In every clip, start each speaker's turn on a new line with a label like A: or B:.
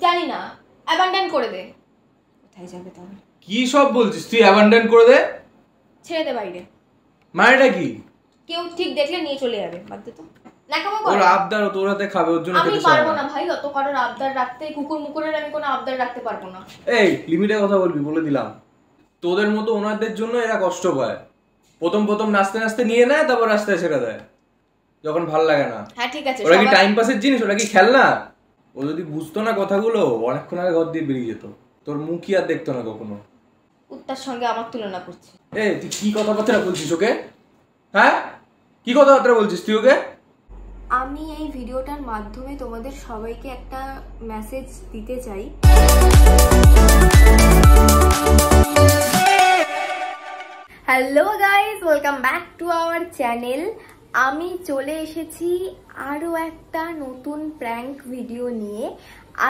A: জানি না, অ্যাবান্ডন করে দে। কোথায় যাবে তাহলে?
B: কি সব বলছিস তুই? অ্যাবান্ডন করে দে?
A: ছেড়ে দে বাইরে।
B: মানেটা কি?
A: কেউ ঠিক দেখলে নিয়ে চলে যাবে। বাদ দে তো। নাকামো কর।
B: ওর আবদার তোর হাতে খাবে, ওর জন্য
A: আমি পারবো না ভাই, অত কারোর আবদার রাখতে। কুকুর মুকুরের আমি কোনো আবদার রাখতে পারবো না।
B: এই লিমিটে কথা বলবি, বলে দিলাম। তোদের মতো ওনাদের জন্য এরা কষ্ট পায়। প্রথম প্রথম নাচতে নাচতে নিয়ে নেয়, তারপর রাস্তায় ছেড়ে দেয় যখন ভাল লাগে না।
A: হ্যাঁ ঠিক আছে।
B: ওরা কি টাইম পাসের জিনিস? ওরা কি খেলনা? ও যদি বুঝতো না কথাগুলো, অনেকক্ষণ আগে ঘর দিয়ে বেরিয়ে যেত। তোর মুখই আর দেখতো না কখনো।
A: উত্তার সঙ্গে আমার তুলনা করছে।
B: এই তুই কি কথাবার্তা বলছিস ওকে? হ্যাঁ, কি কথাবার্তা বলছিস তুই ওকে?
A: আমি এই ভিডিওটার মাধ্যমে তোমাদের সবাইকে একটা মেসেজ দিতে চাই। Hello guys, welcome back to our channel. আমি চলে এসেছি আরও একটা নতুন প্র্যাঙ্ক ভিডিও নিয়ে।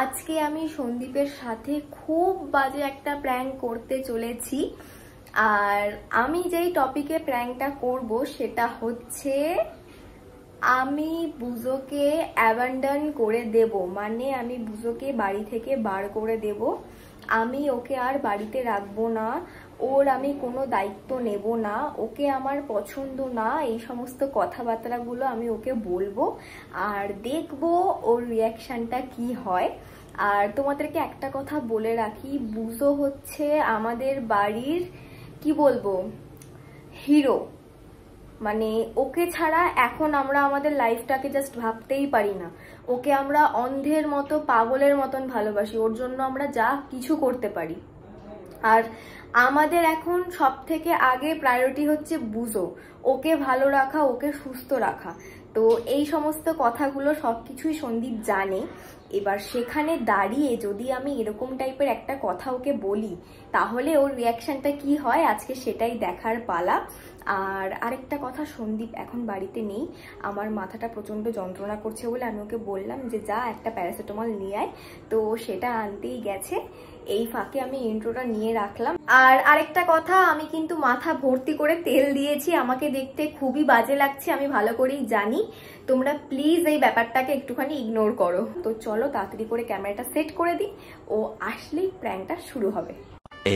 A: আজকে আমি সন্দীপের সাথে খুব বাজে একটা প্র্যাঙ্ক করতে চলেছি। আর আমি যেই টপিকে প্র্যাঙ্কটা করব সেটা হচ্ছে আমি বুজোকে অ্যাবান্ডন করে দেব, মানে আমি বুজোকে বাড়ি থেকে বার করে দেব। আমি ওকে আর বাড়িতে রাখবো না, ওর আমি কোনো দায়িত্ব নেব না, ওকে আমার পছন্দ না, এই সমস্ত কথাবার্তাগুলো আমি ওকে বলবো আর দেখবো ওর রিয়াকশানটা কি হয়। আর তোমাদেরকে একটা কথা বলে রাখি, বুজো হচ্ছে আমাদের বাড়ির কি বলবো হিরো। মানে ওকে ছাড়া এখন আমরা আমাদের লাইফটাকে জাস্ট ভাবতেই পারি না। ওকে আমরা অন্ধের মতো পাগলের মতন ভালোবাসি, ওর জন্য আমরা যা কিছু করতে পারি। আর আমাদের এখন সব থেকে আগে প্রায়োরিটি হচ্ছে বুজো, ওকে ভালো রাখা, ওকে সুস্থ রাখা। তো এই সমস্ত কথাগুলো সবকিছুই সন্দীপ জানে। এবার সেখানে দাঁড়িয়ে যদি আমি এরকম টাইপের একটা কথা ওকে বলি, তাহলে ওর রিয়াকশনটা কি হয় আজকে সেটাই দেখার পালা। আর আরেকটা কথা, সন্দীপ এখন বাড়িতে নেই, আমার মাথাটা প্রচন্ড যন্ত্রণা করছে বলে আমি ওকে বললাম যে যা একটা প্যারাসিটামল নিয়ে আয়। তো সেটা আনতেই গেছে। এই ফাঁকে আমি ইন্ট্রোটা নিয়ে রাখলাম। আর আরেকটা কথা, আমি কিন্তু মাথা ভর্তি করে তেল দিয়েছি, আমাকে দেখতে খুবই বাজে লাগছে, আমি ভালো করেই জানি। তোমরা প্লিজ এই ব্যাপারটাকে একটুখানি ইগনোর করো। তো চলো তাড়াতাড়ি করে ক্যামেরাটা সেট করে দিই, ও আসলেই প্র্যাঙ্কটা শুরু হবে।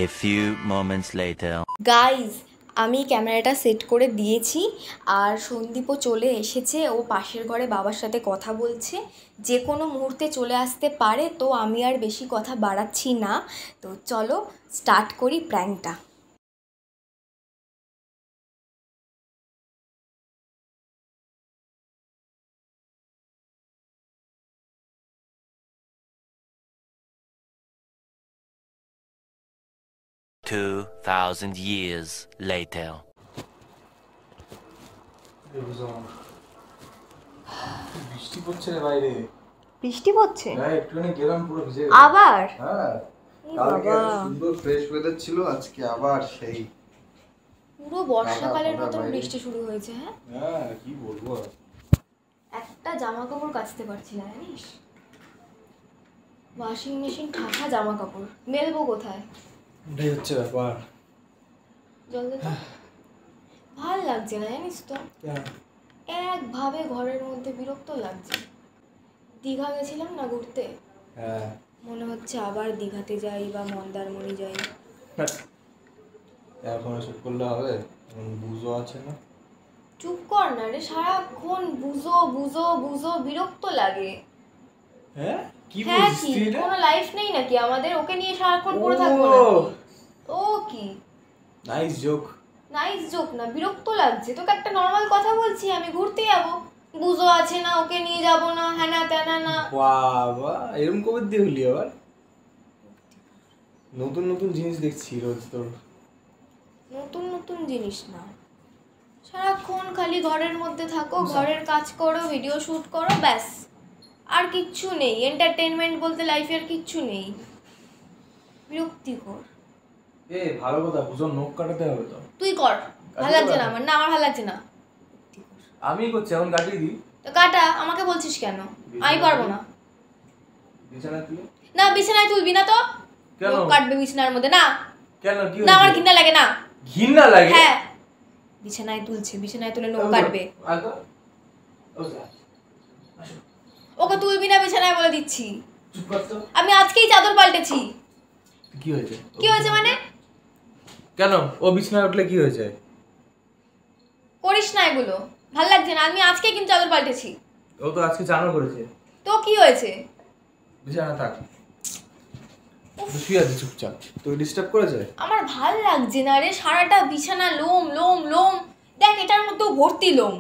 C: A few moments later.
A: Guys, আমি ক্যামেরাটা সেট করে দিয়েছি আর সন্দীপও চলে এসেছে। ও পাশের ঘরে বাবার সাথে কথা বলছে, যে কোনো মুহূর্তে চলে আসতে পারে। তো আমি আর বেশি কথা বাড়াচ্ছি না, তো চলো স্টার্ট করি প্র্যাঙ্কটা।
C: Two 2,000 years later.
B: বৃষ্টি পড়ছে রে বাইরে।
A: বৃষ্টি পড়ছে?
B: হ্যাঁ, একটুখানি গেলাম, পুরো ভিজে গেলাম
A: আবার?
B: হ্যাঁ, কালকে সুন্দর ফ্রেশ ওয়েদার ছিল, আজকে আবার সেই
A: পুরো বর্ষাকালের মতন বৃষ্টি শুরু হয়েছে। হ্যাঁ
B: হ্যাঁ, কি বলবো,
A: একটা জামা কাপড় কাচতে পারছি না জানিস। ওয়াশিং মেশিন ঠাকা জামা কাপড়, মেলবো কোথায়?
B: এটাই হচ্ছে ব্যাপার।
A: জল দে তো। ভাল লাগছে না জানিস তো, একভাবে ঘরের মধ্যে বিরক্ত লাগছে। দীঘা গেছিলাম না ঘুরতে,
B: হ্যাঁ
A: মনে হচ্ছে আবার দীঘাতে যাই বা মন্দারমণি যাই।
B: এখন এসব করলে হবে? বুঝো আছে না?
A: চুপ কর না রে, সারাক্ষণ বুঝো বুঝো বুঝো, বিরক্ত লাগে।
B: হ্যাঁ কি
A: হ্যাঁ
B: বলছিস
A: কি,
B: তুই এটা?
A: কোনো লাইফ নেই নাকি আমাদের? ওকে নিয়ে সারাক্ষণ পড়ে থাকবো নাকি? ও কি
B: নাইস জোক।
A: নাইস জোক না, বিরক্ত লাগছে। তোকে একটা নর্মাল কথা বলছি, আমি ঘুরতে যাবো, বুঝো আছে না, ওকে নিয়ে যাবো না, হ্যানা ত্যানা না।
B: বাবা, এরকম কবে দিয়ে হলি আবার? নতুন নতুন জিনিস দেখছি রোজ তোর।
A: নতুন নতুন জিনিস না, সারাক্ষণ খালি ঘরের মধ্যে থাকো, ঘরের কাজ করো, ভিডিও শুট করো, ব্যাস। আর কিচ্ছু নেই, এন্টারটেনমেন্ট বলতে লাইফের কিচ্ছু নেই। বিরক্তিকর।
B: এ ভালো কথা, বুঝো নখ কাটাতে হবে তো।
A: তুই কর, ভালো লাগছে না আমার। না, আমার ভালো লাগছে না।
B: আমি করছি, এখন কাটিয়ে দিই।
A: তো কাটা, আমাকে বলছিস কেন? আমি পারবো না।
B: বিছানায় তুলে
A: না, বিছানায় তুলবি না তো।
B: কেন
A: কাটবে বিছানার মধ্যে? না
B: কেন, কি
A: না, আমার ঘৃণা লাগে না।
B: ঘৃণা লাগে?
A: হ্যাঁ, বিছানায় তুলছে, বিছানায় তুলে নখ কাটবে।
B: আসো।
A: ওকে তুলবি না বিছানায় বলে দিচ্ছি।
B: চুপ কর তো।
A: আমি আজকেই চাদর পাল্টেছি।
B: কি হয়েছে?
A: কি হয়েছে মানে?
B: কেন ও বিছানায় উঠলে কি হয়েছে?
A: করিস না এগুলো, ভাল লাগছে না। আমি আজকেই কিন্তু চাদর পাল্টেছি।
B: ও তো আজকে চানও করেছে।
A: তো কি হয়েছে?
B: বিছানা থাক, শুয়ে আছে চুপচাপ। তোকে ডিস্টার্ব করেছে?
A: আমার ভাল লাগছে না রে, সারাটা বিছানা লোম লোম লোম। দেখ এটার মধ্যেও ভর্তি লোম।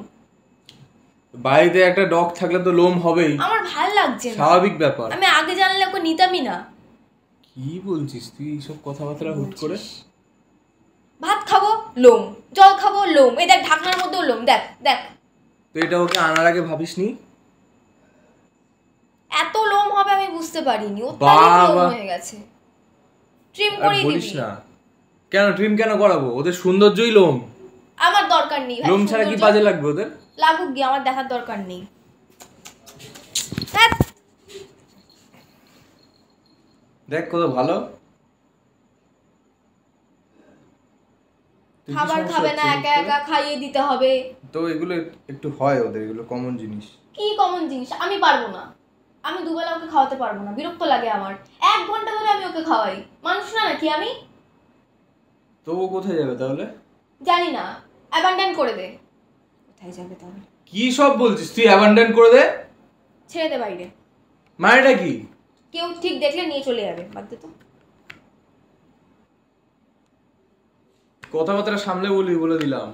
B: বাড়িতে একটা ডগ থাকলে তো লোম হবেই,
A: আমার ভাল লাগছে না,
B: স্বাভাবিক ব্যাপার।
A: আমি আগে জানলে ওকে নিতামই না।
B: কি বলছিস তুই এইসব কথাবার্তা হুট করে?
A: ভাত খাবো লোম, জল খাবো লোম, এই দেখ ঢাকনার মধ্যেও লোম, দেখ দেখ।
B: তো এটা ওকে আনার আগে ভাবিসনি?
A: এত লোম হবে আমি বুঝতে পারিনি, অত্যাধিক লোম হয়ে গেছে। ট্রিম করিয়ে
B: বলিস
A: দিবি?
B: না। কেন ট্রিম কেন করাবো? ওদের সৌন্দর্যই লোম।
A: আমার দরকার নেই ভাই,
B: লোম ছাড়া কি বাজে লাগবে ওদের?
A: লাগুক গিয়ে, আমার দেখার দরকার নেই। ধ্যাৎ।
B: দেখ কত ভালো।
A: খাবার খাবে না, একা একা খাইয়ে দিতে হবে।
B: তো এগুলো একটু হয় ওদের, এগুলো কমন জিনিস।
A: কি কমন জিনিস? আমি পারবো না, আমি দুবেলা ওকে খাওয়াতে পারবো না, বিরক্ত লাগে আমার। 1 ঘন্টা ধরে আমি ওকে খাওয়াই, মানুষ না নাকি আমি?
B: তো ও কোথায় যাবে তাহলে?
A: জানি না, অ্যাবান্ডন করে দে। কোথায় যাবে তাহলে?
B: কি সব বলছিস তুই? অ্যাবান্ডন করে দে?
A: ছেড়ে দে বাইরে।
B: মানেটা কি?
A: কেউ ঠিক দেখলে নিয়ে চলে যাবে, বাদ দে তো।
B: কথাবার্তা সামলে বলবি বলে দিলাম।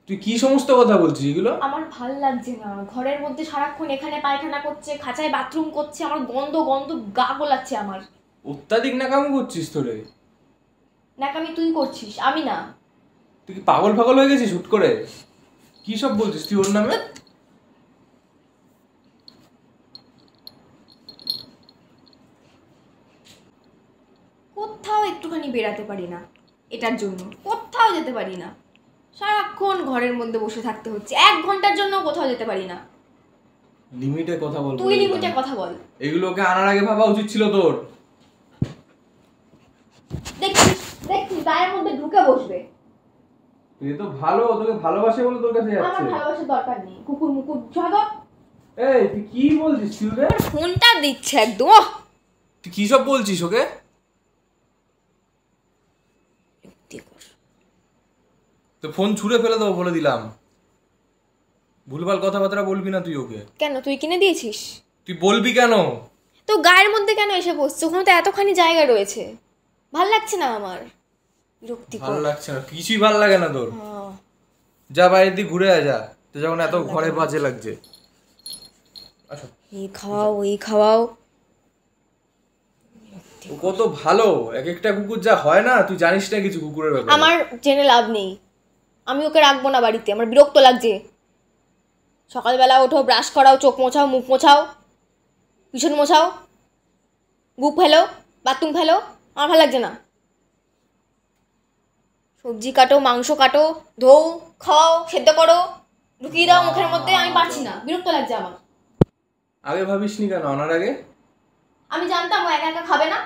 B: তুই কি সমস্ত কথা বলছিস এগুলো?
A: আমার ভাল লাগছে না, ঘরের মধ্যে সারাক্ষণ এখানে পায়খানা করছে, খাঁচায় বাথরুম করছে, আমার গন্ধ গন্ধ গা গোলাচ্ছে আমার।
B: অত্যাধিক নাকামি করছিস তোরে।
A: নাকামি তুই করছিস, আমি না।
B: তুই কি পাগল ফাগল হয়ে গেছিস হুট করে? কি সব বলছিস তুই ওর নামে?
A: কোথাও একটুখানি বেরাতে পারি না, এটার জন্য কোথাও যেতে পারি না। সারাক্ষণ ঘরের মধ্যে বসে থাকতে হচ্ছে, 1 ঘন্টার জন্য কোথাও যেতে পারি না।
B: লিমিটে কথা বল।
A: তুই লিমিটে কথা বল।
B: এগুলো ওকে আনার আগে ভাবা উচিত ছিল তোর।
A: দেখছিস দেখছিস গায়ের মধ্যে ঢুকে বসবে।
B: তুই তো ভালো, তোকে ভালোবাসে বলে তোর কাছে যাচ্ছে।
A: আমার ভালোবাসার দরকার নেই, কুকুর মুকুর ছাগল।
B: এই তুই কি বলছিস তুই রে?
A: ফোনটা দিচ্ছে একদম।
B: তুই কি সব বলছিস ওকে? তো ফোন ছুঁড়ে ফেলে দেবো বলে দিলাম। ভুলভাল কথাবার্তা বলবি না তুই ওকে।
A: কেন, তুই কিনে দিয়েছিস?
B: তুই বলবি কেন?
A: তো গায়ের মধ্যে কেন এসে বসছে? ওখানে তো এতখানি জায়গা রয়েছে। ভাল লাগছে না আমার, বিরক্তিকর।
B: ভালো লাগছে না, কিছুই ভালো লাগে না তোর।
A: হ্যাঁ।
B: যা বাইরে দিয়ে ঘুরে যা, তো যখন এত ঘরে বাজে লাগছে। আসো।
A: এই খাওয়াও এই খাওয়াও।
B: ও কত ভালো, এক একটা কুকুর যা হয় না, তুই জানিস না কিছু কুকুরের ব্যাপারে।
A: আমার জেনে লাভ নেই, আমি ওকে রাখবো না বাড়িতে, আমার বিরক্ত লাগছে। সকালবেলা ওঠো, ব্রাশ করাও, চোখ মোছাও, মুখ মোছাও, পিছন মোছাও, বুক ফেলো, বাথরুম ফেলো, আমার ভালো লাগছে না। সবজি কাটো, মাংস কাটো, ধোও, খাওয়াও, সেদ্ধ করো, ঢুকিয়ে দাও মুখের মধ্যে, আমি পারছি না, বিরক্ত লাগছে আমার।
B: আগে ভাবিসনি কেন আনার আগে?
A: আমি জানতাম ও একা একা খাবে না,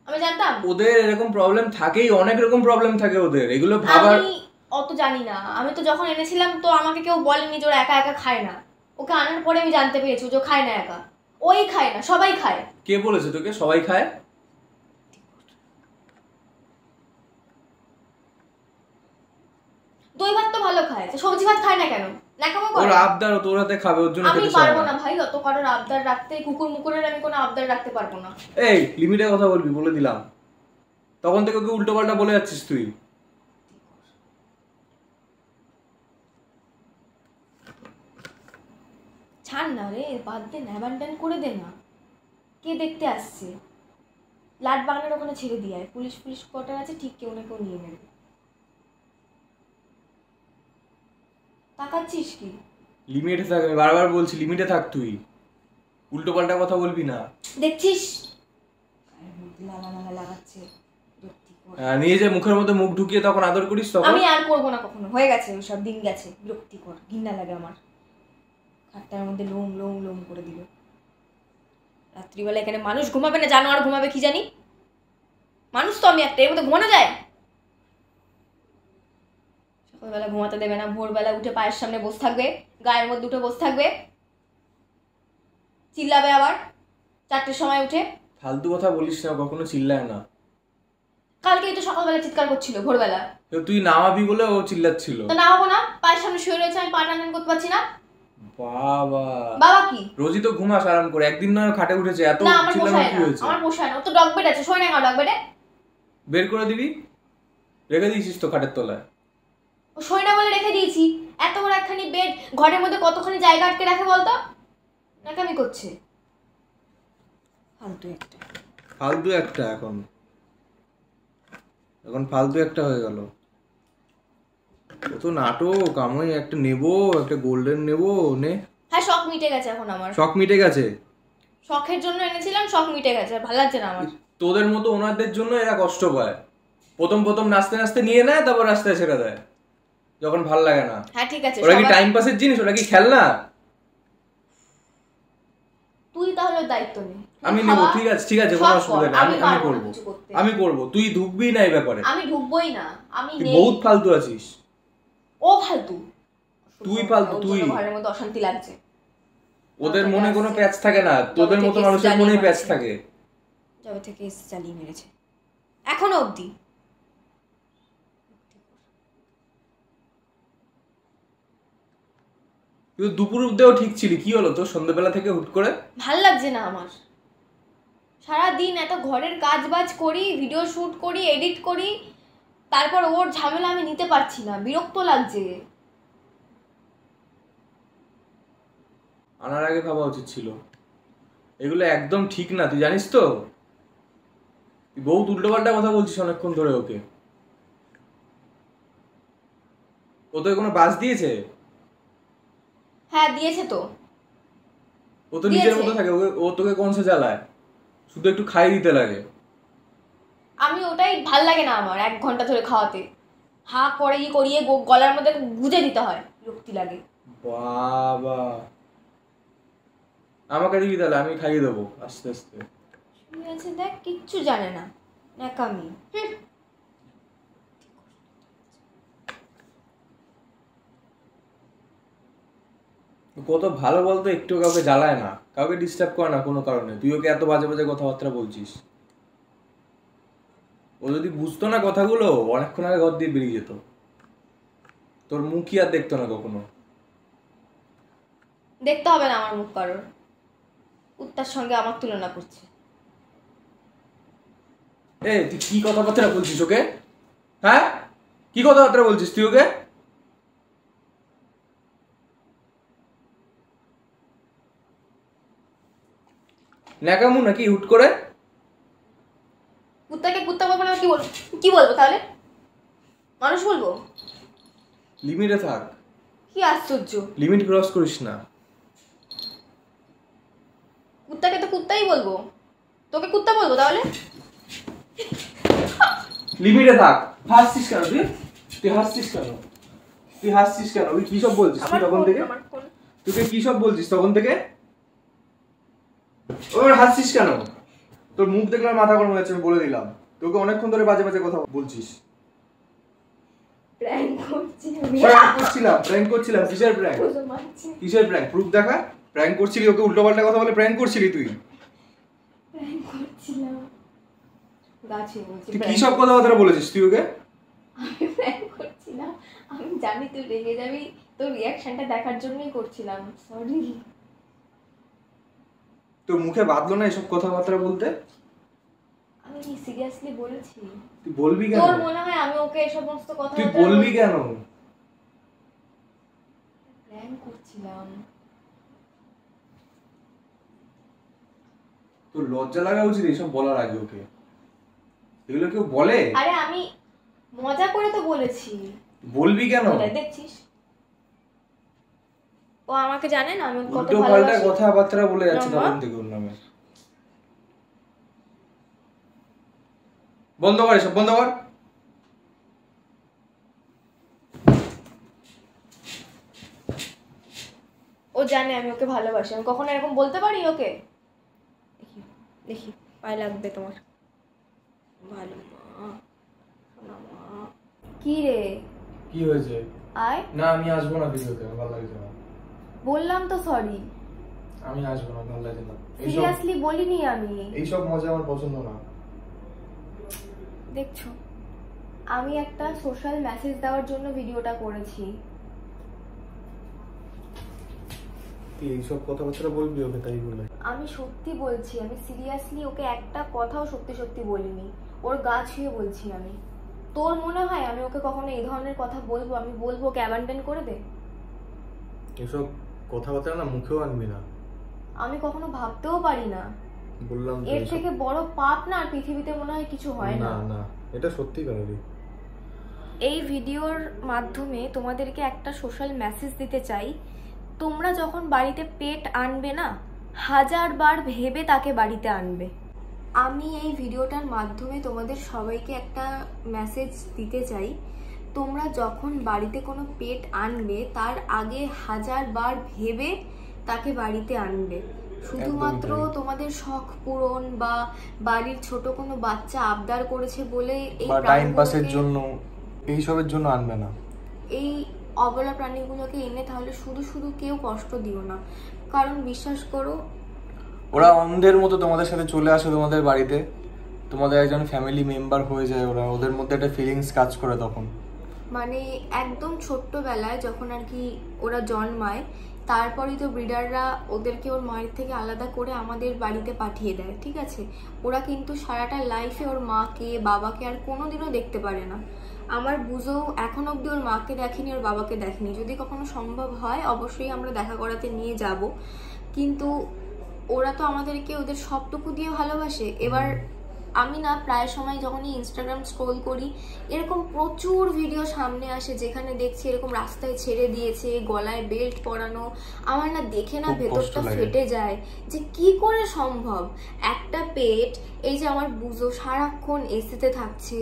A: আমি জানতাম।
B: ওদের এরকম প্রবলেম থাকেই, অনেক রকম প্রবলেম থাকে ওদের, এগুলো ভাবার।
A: আমি অত জানি না, আমি তো যখন এনেছিলাম তো আমাকে কেউ বলেনি যে ওরা একা একা খায় না। ওকে আনার পরে আমি জানতে পেরেছি যে ও খায় না একা, ওই খায় না, সবাই খায়।
B: কে বলেছে তোকে সবাই খায়?
A: দই ভাত তো ভালো খায়, তো সবজি ভাত খায় না কেন? নাকামো
B: ওর
A: করে।
B: আবদার ও তোর হাতে খাবে, ওর জন্য
A: আমি
B: খেতে চায়
A: পারবো
B: না।
A: না ভাই অত কারোর আবদার রাখতে, কুকুর মুকুরের আমি কোনো আবদার রাখতে পারবো না।
B: এই লিমিটে কথা বলবি বলে দিলাম। তখন থেকে ওকে উল্টো পাল্টা বলে যাচ্ছিস তুই।
A: ছাড় না রে, বাদ দে না, অ্যাবান্ডন করে দে না। কে দেখতে আসছে? লাট বাগানের ওখানে ছেড়ে দিয়ে আয়, পুলিশ পুলিশ কোয়ার্টার আছে, ঠিক কেউ না কেউ নিয়ে নেবে। তাকাচ্ছিস কি?
B: লিমিটে থাক, আমি বারবার বলছি লিমিটে থাক তুই। উল্টো পাল্টা কথা বলবি না।
A: দেখছিস গায়ের মধ্যে লালা লালা লাগাচ্ছে, বিরক্তিকর।
B: নিয়ে যে মুখের মধ্যে মুখ ঢুকিয়ে তখন আদর করিস তখন।
A: আমি আর করবো না কখনো, হয়ে গেছে ওইসব দিন গেছে, বিরক্তিকর, ঘৃণা লাগে আমার। খাটটার মধ্যে লোম লোম লোম করে দিল। রাত্রিবেলা এখানে মানুষ ঘুমাবে না, জানোয়ার ঘুমাবে কি জানি। মানুষ তো আমি একটা, এর মধ্যে ঘুমানো যায়? সকালবেলা ঘুমাতে দেবে না, ভোরবেলা উঠে পায়ের সামনে বসে থাকবে, গায়ের মধ্যে উঠে বসে থাকবে। চিল্লাবে আবার 4টের সময় উঠে।
B: ফালতু কথা বলিস না, কখনো চিল্লায় না।
A: কালকেই তো সকালবেলা চিৎকার করছিল ভোরবেলা।
B: তো তুই নামাবি বলে ও চিল্লাচ্ছিল।
A: তো নামাবো না, পায়ের সামনে শুয়ে রয়েছে, আমি পা টান করতে পারছি না।
B: বাবা
A: বাবা কি?
B: রোজই তো ঘুমাস আরাম করে, একদিন নয় খাটে উঠেছে, এত
A: না আমার
B: চিল্লানো
A: পোষায়
B: কি
A: না,
B: হয়েছে?
A: আমার পোষায় না। ও তো ডগ বেড আছে, শোয় না কেন ডগ বেডে?
B: বের করে দিবি, রেখে দিয়েছিস তো খাটের তলায়।
A: ও শোয় না বলে রেখে দিয়েছি। এত বড় একখানি বেড ঘরের মধ্যে কতখানি জায়গা আটকে রাখে বলতো? নাকামি করছে ফালতু একটা।
B: ফালতু একটা এখন ফালতু একটা হয়ে গেল। কত নাটক, আমি একটা নেবো, একটা গোল্ডেন নেবো নে।
A: হ্যাঁ শখ মিটে গেছে এখন আমার।
B: শখ মিটে গেছে?
A: শখের জন্য এনেছিলাম, শখ মিটে গেছে, আর ভালো লাগছে না আমার।
B: তোদের মতো ওনাদের জন্য এরা কষ্ট পায়। প্রথম নাচতে নাচতে নিয়ে নেয়, তারপর রাস্তায় ছেড়ে দেয় যখন ভাল লাগে না।
A: হ্যাঁ ঠিক আছে,
B: ওরা কি টাইম পাসের জিনিস? ওরা কি খেলনা?
A: তুই তাহলে দায়িত্ব নে।
B: আমি নেব, ঠিক আছে ঠিক আছে, কোনো অসুবিধা নেই, আমি করব। তুই ঢুকবি না এই ব্যাপারে।
A: আমি ঢুকবোই না, আমি
B: তুই বহুত ফালতু আছিস।
A: ও ফালতু?
B: তুই ফালতু, তুই।
A: ঘরের মধ্যে অশান্তি লাগছে।
B: ওদের মনে কোনো প্যাচ থাকে না, তোদের মতো মানুষের মনেই প্যাচ থাকে।
A: যবে থেকে এসে চালিয়ে মেরেছে এখনো অবধি।
B: তুই দুপুর অব্দিও ঠিক ছিলি, কি হলো তোর সন্ধ্যাবেলা থেকে হুট করে?
A: ভাল লাগছে না আমার। সারাদিন এত ঘরের কাজ বাজ করি, ভিডিও শুট করি, এডিট করি, তারপর ওর ঝামেলা আমি নিতে পারছি না, বিরক্ত লাগছে।
B: আনার আগে ভাবা উচিত ছিল। এগুলো একদম ঠিক না, তুই জানিস তো? তুই বহুত উল্টোপাল্টা কথা বলছিস অনেকক্ষণ ধরে ওকে। ও তোকে কোনো বাস দিয়েছে?
A: হ্যাঁ দিয়েছে তো।
B: ও তো নিজের মতো থাকে, ও তোকে কোন সে জ্বালায়? শুধু একটু খাই দিতে লাগে।
A: আমি ওটাই ভাল লাগে না আমার, 1 ঘন্টা ধরে খাওয়াতে হা করে করিয়ে গলার মধ্যে গুজে দিতে হয়, বিরক্তি লাগে।
B: বাবা আমাকে দিবি তাহলে, আমি খাইয়ে দেবো আস্তে আস্তে।
A: ঠিক আছে দেখ, কিচ্ছু জানে না, ন্যাকামি।
B: কত ভালো বলতো, একটু কাউকে জ্বালায় না, কাউকে ডিস্টার্ব করে না কোনো কারণে। তুই ওকে এত বাজে বাজে কথাবার্তা বলছিস। ও যদি বুঝতো না কথাগুলো, অনেকক্ষণ আগে ঘর দিয়ে বেরিয়ে যেত। তোর মুখই আর দেখতো না কখনো।
A: দেখতে হবে না আমার মুখ কারোর, উত্তার সঙ্গে আমার তুলনা করছে।
B: তুই কি কথাবার্তা বলছিস ওকে? হ্যাঁ কি কথাবার্তা বলছিস তুই ওকে? ন্যাকামু নাকি হুট করে?
A: কুত্তাকে কুত্তা বলবো না, কি বলবো তাহলে? মানুষ বলবো?
B: লিমিটে থাক।
A: কি আশ্চর্য,
B: লিমিট ক্রস করিস না।
A: কুত্তাকে তো কুত্তাই বলবো, তোকে কুত্তা বলবো তাহলে?
B: লিমিটে থাক। হাসছিস কেন তুই? তুই হাসছিস কেন? তুই কি সব বলছিস তুই তখন থেকে? তুই কি সব বলছিস তখন থেকে? ওর হাসছিস কেন? তোর মুখ দেখলে মাথা গরম হয়ে যাচ্ছে, আমি বলে দিলাম। তোকে অনেকক্ষণ ধরে বাজে বাজে কথা বলছিস।
A: প্র্যাঙ্ক করছিলাম।
B: প্র্যাঙ্ক করছিলাম। কিসের প্র্যাঙ্ক? কিসের প্র্যাঙ্ক? প্রুফ দেখা। প্র্যাঙ্ক করছিলি, ওকে উল্টোপাল্টা কথা বলে প্র্যাঙ্ক করছিলি তুই।
A: প্র্যাঙ্ক করছিলাম গাছে বলছি।
B: তুই কি সব কথাবার্তা বলেছিস তুই ওকে?
A: আমি প্র্যাঙ্ক করছিলাম, আমি জানি তুই রেগে যাবি, তোর রিঅ্যাকশনটা দেখার জন্যই করছিলাম, সরি।
B: তোর মুখে বাঁধলো না এসব কথাবার্তা বলতে?
A: আমি কি সিরিয়াসলি বলেছি?
B: তুই বলবি কেন?
A: তোর মনে হয় আমি ওকে এই সমস্ত কথা
B: তুই বলবি কেন?
A: প্র্যাঙ্ক করছিলাম।
B: তোর লজ্জা লাগা উচিত এইসব বলার আগে ওকে। এগুলো কেউ বলে?
A: আরে আমি মজা করে তো বলেছি।
B: বলবি কেন?
A: দেখছিস ও আমাকে জানে না আমি কত
B: উল্টো
A: ভালোবাসি।
B: পাল্টা কথাবার্তা বলে যাচ্ছে তখন থেকে ওর নামে। বন্ধ কর এসব, বন্ধ কর।
A: ও জানে আমি ওকে ভালোবাসি, আমি কখনো এরকম বলতে পারি ওকে? দেখি দেখি পায়ে লাগবে তোমার। ভালো মা, সোনা মা। কি রে?
B: কি হয়েছে?
A: আয়
B: না আমি আসবো না ভিডিওতে, ভালো লাগছে না।
A: বললাম তো সরি।
D: আমি আসবো না, ভালো লাগে না।
A: সিরিয়াসলি বলিনি আমি।
D: এইসব মজা আমার পছন্দ না।
A: দেখছো, আমি একটা সোশ্যাল মেসেজ দেওয়ার জন্য ভিডিওটা করেছি।
D: তুই এইসব কথাবার্তা বলবি ওকে তাই বলে?
A: আমি সত্যি বলছি, আমি সিরিয়াসলি ওকে একটা কথাও সত্যি সত্যি বলিনি, ওর গা ছুঁয়ে বলছি আমি। তোর মনে হয় আমি ওকে কখনো এই ধরনের কথা বলবো? আমি বলবো ওকে অ্যাবান্ডন করে দে?
D: এসব কথাবার্তা না মুখেও আনবি না।
A: আমি কখনো ভাবতেও পারি না।
D: বললাম
A: এর থেকে বড় পাপ না আর পৃথিবীতে মনে হয় কিছু হয় না।
D: না না, এটা সত্যি করে।
A: এই ভিডিওর মাধ্যমে তোমাদেরকে একটা সোশ্যাল মেসেজ দিতে চাই। তোমরা যখন বাড়িতে পেট আনবে না, 1000 বার ভেবে তাকে বাড়িতে আনবে। আমি এই ভিডিওটার মাধ্যমে তোমাদের সবাইকে একটা মেসেজ দিতে চাই। তোমরা যখন বাড়িতে কোনো পেট আনবে তার আগে 1000 বার ভেবে তাকে বাড়িতে আনবে। শুধুমাত্র তোমাদের শখ পূরণ বা বাড়ির ছোট কোনো বাচ্চা আবদার করেছে বলে এই
D: টাইম পাসের জন্য এইসবের জন্য আনবে না।
A: এই অবলা প্রাণীগুলোকে এনে তাহলে শুধু শুধু কেউ কষ্ট দিও না, কারণ বিশ্বাস করো
D: ওরা অন্ধের মতো তোমাদের সাথে চলে আসে তোমাদের বাড়িতে, তোমাদের একজন ফ্যামিলি মেম্বার হয়ে যায় ওরা, ওদের মধ্যে একটা ফিলিংস কাজ করে তখন।
A: মানে একদম ছোট্টবেলায় যখন আর কি ওরা জন্মায়, তারপরেই তো ব্রিডাররা ওদেরকে ওর মায়ের থেকে আলাদা করে আমাদের বাড়িতে পাঠিয়ে দেয়, ঠিক আছে? ওরা কিন্তু সারাটা লাইফে ওর মাকে বাবাকে আর কোনোদিনও দেখতে পারে না। আমার বুঝো এখন অব্দি ওর মাকে দেখেনি, ওর বাবাকে দেখেনি। যদি কখনো সম্ভব হয় অবশ্যই আমরা দেখা করাতে নিয়ে যাব, কিন্তু ওরা তো আমাদেরকে ওদের সবটুকু দিয়ে ভালোবাসে। এবার আমি না প্রায় সময় যখনই ইনস্টাগ্রাম স্ক্রোল করি এরকম প্রচুর ভিডিও সামনে আসে যেখানে দেখছি এরকম রাস্তায় ছেড়ে দিয়েছে, গলায় বেল্ট পরানো। আমার না দেখে না ভেতরটা ফেটে যায় যে কি করে সম্ভব একটা পেট, এই যে আমার বুঝো সারাক্ষণ এসিতে থাকছে,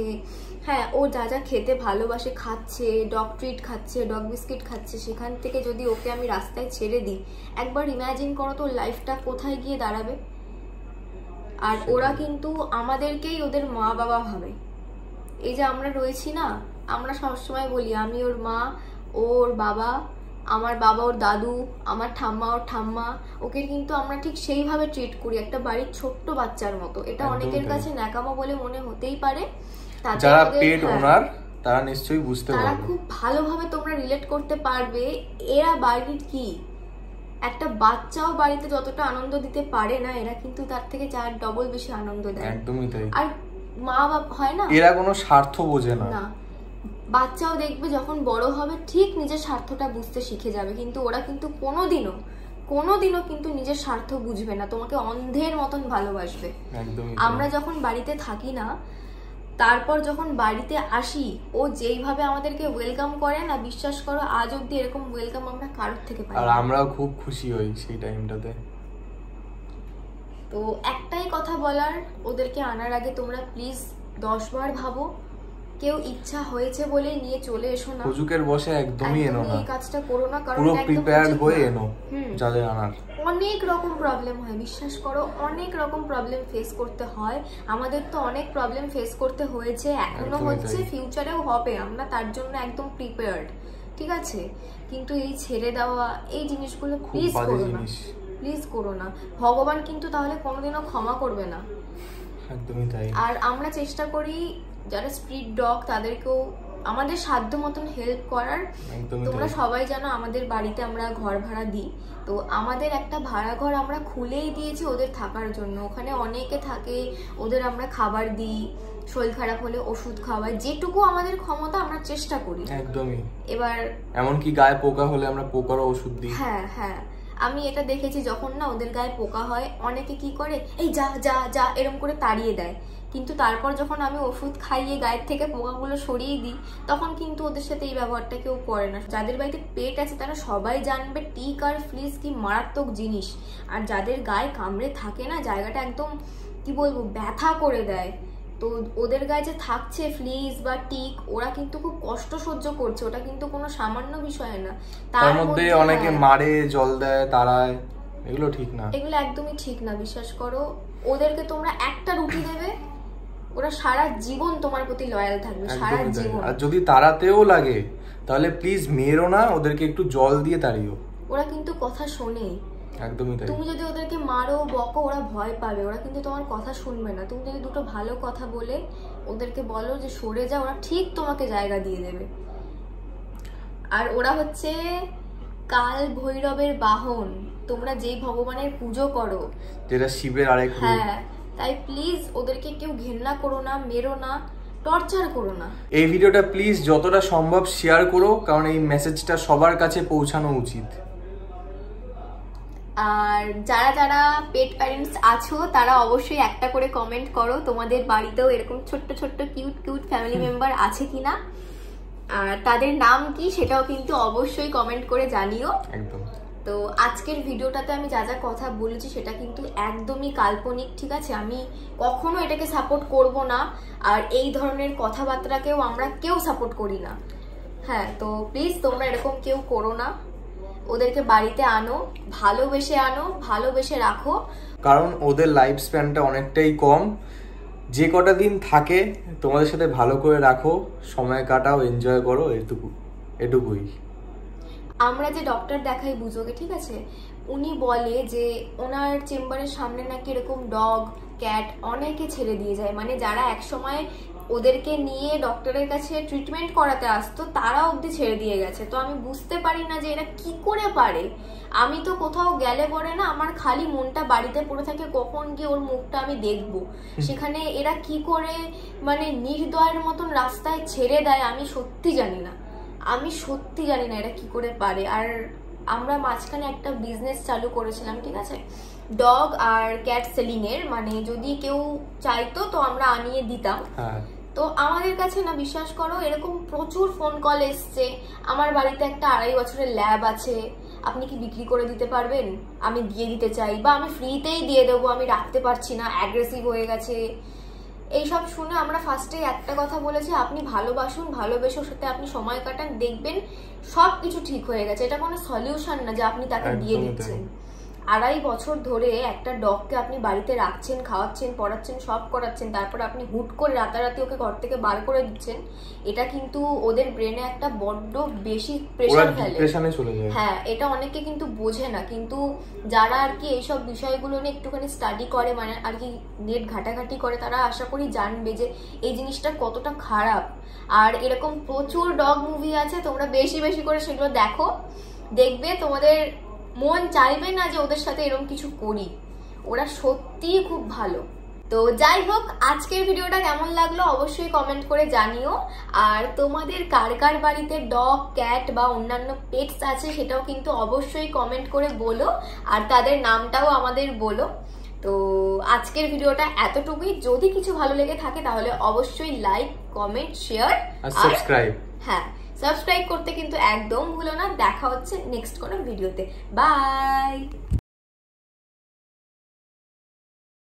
A: হ্যাঁ ও যা যা খেতে ভালোবাসে খাচ্ছে, ডগ ট্রিট খাচ্ছে, ডগ বিস্কিট খাচ্ছে, সেখান থেকে যদি ওকে আমি রাস্তায় ছেড়ে দিই, একবার ইমাজিন করো তো লাইফটা কোথায় গিয়ে দাঁড়াবে। আর ওরা কিন্তু আমাদেরকেই ওদের মা বাবা ভাবে। এই যে আমরা রয়েছি না, আমরা সবসময় বলি আমি ওর মা, ওর বাবা, আমার বাবা ওর দাদু, আমার ঠাম্মা ওর ঠাম্মা। ওকে কিন্তু আমরা ঠিক সেইভাবে ট্রিট করি, একটা বাড়ির ছোট্ট বাচ্চার মতো। এটা অনেকের কাছে ন্যাকামো বলে মনে হতেই পারে,
D: যারা পেট ওনার তারা নিশ্চয়ই বুঝতে পারবে,
A: তারা খুব ভালোভাবে তোমরা রিলেট করতে পারবে এরা বাড়ির কি। একটা বাচ্চাও বাড়িতে যতটা আনন্দ দিতে পারে না, এরা কিন্তু তার থেকে 4 ডবল বেশি আনন্দ দেয়।
D: একদমই তাই।
A: আর মা বাবা হয় না,
D: এরা কোনো স্বার্থ বোঝে না।
A: বাচ্চাও দেখবে যখন বড় হবে ঠিক নিজের স্বার্থটা বুঝতে শিখে যাবে, কিন্তু ওরা কিন্তু কোনোদিনও কিন্তু নিজের স্বার্থ বুঝবে না, তোমাকে অন্ধের মতন ভালোবাসবে। আমরা যখন বাড়িতে থাকি না, তারপর যখন বাড়িতে আসি ও যেইভাবে আমাদেরকে ওয়েলকাম করে না, বিশ্বাস করো আজ অব্দি এরকম ওয়েলকাম আমরা কারোর থেকে পাই।
D: আর আমরাও খুব খুশি হই সেই টাইমটাতে।
A: তো একটাই কথা বলার, ওদেরকে আনার আগে তোমরা প্লিজ 10 বার ভাবো। কেউ ইচ্ছা হয়েছে বলে নিয়ে চলে এসো না,
D: হুজুকের বসে একদমই এনো না,
A: এই কাজটা করো না, কারণ
D: পুরো প্রিপেয়ার্ড হয়ে এনো যাদের আনার।
A: অনেক রকম প্রবলেম হয়, বিশ্বাস করো অনেক রকম প্রবলেম ফেস করতে হয়। আমাদের তো অনেক প্রবলেম ফেস করতে হয়েছে, এখনো হচ্ছে, ফিউচারেও হবে। আমরা তার জন্য একদম প্রিপেয়ার্ড, ঠিক আছে? কিন্তু এই ছেড়ে দেওয়া এই জিনিসগুলো প্লিজ করো না, প্লিজ করো না। ভগবান কিন্তু তাহলে কোনোদিনও ক্ষমা করবে না।
D: একদমই তাই।
A: আর আমরা চেষ্টা করি যারা স্ট্রিট ডগ তাদেরকেও আমাদের সাধ্য মতন হেল্প করার। তোমরা সবাই জানো আমাদের বাড়িতে আমরা ঘর ভাড়া দিই, তো আমাদের একটা ভাড়া ঘর আমরা খুলেই দিয়েছি ওদের থাকার জন্য। ওখানে অনেকে থাকে, ওদের আমরা খাবার দিই, শরীর খারাপ হলে ওষুধ খাওয়াই, যেটুকু আমাদের ক্ষমতা আমরা চেষ্টা করি।
D: একদমই।
A: এবার
D: এমনকি গায়ে পোকা হলে আমরা পোকারও ওষুধ দিই।
A: হ্যাঁ হ্যাঁ, আমি এটা দেখেছি যখন না ওদের গায়ে পোকা হয় অনেকে কি করে, এই যা যা যা এরকম করে তাড়িয়ে দেয়, কিন্তু তারপর যখন আমি ওষুধ খাইয়ে গায়ের থেকে পোকাগুলো সরিয়ে দিই তখন কিন্তু ওদের সাথে এই ব্যবহারটা কেউ করে না। যাদের বাড়িতে পেট আছে তারা সবাই জানবে টিক আর ফ্লিস কি মারাত্মক জিনিস। আর যাদের গায়ে কামড়ে থাকে না, জায়গাটা একদম কি বলবো ব্যথা করে দেয়, তো ওদের গায়ে যে থাকছে ফ্লিস বা টিক, ওরা কিন্তু খুব কষ্ট সহ্য করছে, ওটা কিন্তু কোনো সামান্য বিষয় না।
D: তার মধ্যে অনেকে মারে, জল দেয়, তাড়ায়, এগুলো ঠিক না,
A: এগুলো একদমই ঠিক না। বিশ্বাস করো ওদেরকে তোমরা একটা রুটি দেবে, ওরা সারা জীবন তোমার প্রতি লয়াল থাকবে, সারা জীবন।
D: আর যদি তাড়াতেও লাগে তাহলে প্লিজ মেরো না, ওদেরকে একটু জল দিয়ে তাড়িও।
A: ওরা কিন্তু কথা শোনে,
D: একদমই তাই।
A: তুমি যদি ওদেরকে মারো বকো ওরা ভয় পাবে, ওরা কিন্তু তোমার কথা শুনবে না। তুমি যদি দুটো ভালো কথা বলে ওদেরকে বলো যে সরে যা, ওরা ঠিক তোমাকে জায়গা দিয়ে দেবে। আর ওরা হচ্ছে কাল ভৈরবের বাহন, তোমরা যেই ভগবানের পুজো করো,
D: যেটা শিবের আরেক রূপ।
A: হ্যাঁ, তাই প্লিজ ওদেরকে কেউ ঘেন্না করো না, মেরো না, টর্চার করো না।
D: এই ভিডিওটা প্লিজ যতটা সম্ভব শেয়ার করো, কারণ এই মেসেজটা সবার কাছে পৌঁছানো উচিত।
A: আর যারা যারা পেট প্যারেন্টস আছো তারা অবশ্যই একটা করে কমেন্ট করো তোমাদের বাড়িতেও এরকম ছোট্ট ছোট্ট কিউট কিউট ফ্যামিলি মেম্বার আছে কিনা, আর তাদের নাম কি সেটাও কিন্তু অবশ্যই কমেন্ট করে জানিও।
D: একদম।
A: তো আজকের ভিডিওটাতে আমি যা যা কথা বলেছি সেটা কিন্তু একদমই কাল্পনিক, ঠিক আছে? আমি কখনো এটাকে সাপোর্ট করব না, আর এই ধরনের কথাবার্তাকেও আমরা কেউ সাপোর্ট করি না। হ্যাঁ, তো প্লিজ তোমরা এরকম কেউ করো না। ওদেরকে বাড়িতে আনো, ভালোবেসে আনো, ভালোবেসে রাখো,
D: কারণ ওদের লাইফ স্প্যানটা অনেকটাই কম। যে কটা দিন থাকে তোমাদের সাথে ভালো করে রাখো, সময় কাটাও, এনজয় করো, এটুকুই।
A: আমরা যে ডক্টর দেখাই বুঝোগে, ঠিক আছে, উনি বলে যে ওনার চেম্বারের সামনে নাকি এরকম ডগ ক্যাট অনেকে ছেড়ে দিয়ে যায়, মানে যারা একসময় ওদেরকে নিয়ে ডক্টরের কাছে ট্রিটমেন্ট করাতে আসতো তারা অবধি ছেড়ে দিয়ে গেছে। তো আমি বুঝতে পারি না যে এরা কি করে পারে। আমি তো কোথাও গেলে পরে না আমার খালি মনটা বাড়িতে পড়ে থাকে কখন গিয়ে ওর মুখটা আমি দেখবো। সেখানে এরা কি করে মানে নির্দয়ের মতন রাস্তায় ছেড়ে দেয় আমি সত্যি জানি না, আমি সত্যি জানি না এরা কি করে পারে। আর আমরা মাঝখানে একটা বিজনেস চালু করেছিলাম, ঠিক আছে, ডগ আর ক্যাট সেলিং এর, মানে যদি কেউ চাইতো তো আমরা আনিয়ে দিতাম। তো আমাদের কাছে না বিশ্বাস করো এরকম প্রচুর ফোন কল এসছে, আমার বাড়িতে একটা 2.5 বছরের ল্যাব আছে, আপনি কি বিক্রি করে দিতে পারবেন, আমি দিয়ে দিতে চাই, বা আমি ফ্রিতেই দিয়ে দেবো, আমি রাখতে পারছি না, অ্যাগ্রেসিভ হয়ে গেছে। এইসব শুনে আমরা ফার্স্টে একটা কথা বলেছি, আপনি ভালোবাসুন, ভালোবেসে ওর সাথে আপনি সময় কাটান, দেখবেন সবকিছু ঠিক হয়ে গেছে। এটা কোনো সলিউশন না যে আপনি তাকে দিয়ে দিচ্ছেন। 2.5 বছর ধরে একটা ডগকে আপনি বাড়িতে রাখছেন, খাওয়াচ্ছেন, পড়াচ্ছেন, সব করাচ্ছেন, তারপর আপনি হুট করে রাতারাতি ওকে ঘর থেকে বার করে দিচ্ছেন, এটা কিন্তু ওদের ব্রেনে একটা বড্ড বেশি প্রেশার ফেলে। হ্যাঁ, এটা অনেকে কিন্তু বোঝে না, কিন্তু যারা আর কি এইসব বিষয়গুলো নিয়ে একটুখানি স্টাডি করে, মানে আর কি নেট ঘাটাঘাটি করে, তারা আশা করি জানবে যে এই জিনিসটা কতটা খারাপ। আর এরকম প্রচুর ডগ মুভি আছে, তোমরা বেশি বেশি করে সেগুলো দেখো, দেখবে তোমাদের মন চাইবে না যে ওদের সাথে এরকম কিছু করি, ওরা সত্যিই খুব ভালো। তো যাই হোক, আজকের ভিডিওটা কেমন লাগলো অবশ্যই কমেন্ট করে জানিও। আর তোমাদের কার কার বাড়িতে ডগ ক্যাট বা অন্যান্য পেটস আছে সেটাও কিন্তু অবশ্যই কমেন্ট করে বলো, আর তাদের নামটাও আমাদের বলো। তো আজকের ভিডিওটা এতটুকুই। যদি কিছু ভালো লেগে থাকে তাহলে অবশ্যই লাইক, কমেন্ট, শেয়ার আর সাবস্ক্রাইব। হ্যাঁ, সাবস্ক্রাইব করতে কিন্তু একদম ভুলো না। দেখা হচ্ছে নেক্সট কোনো ভিডিওতে। বাই।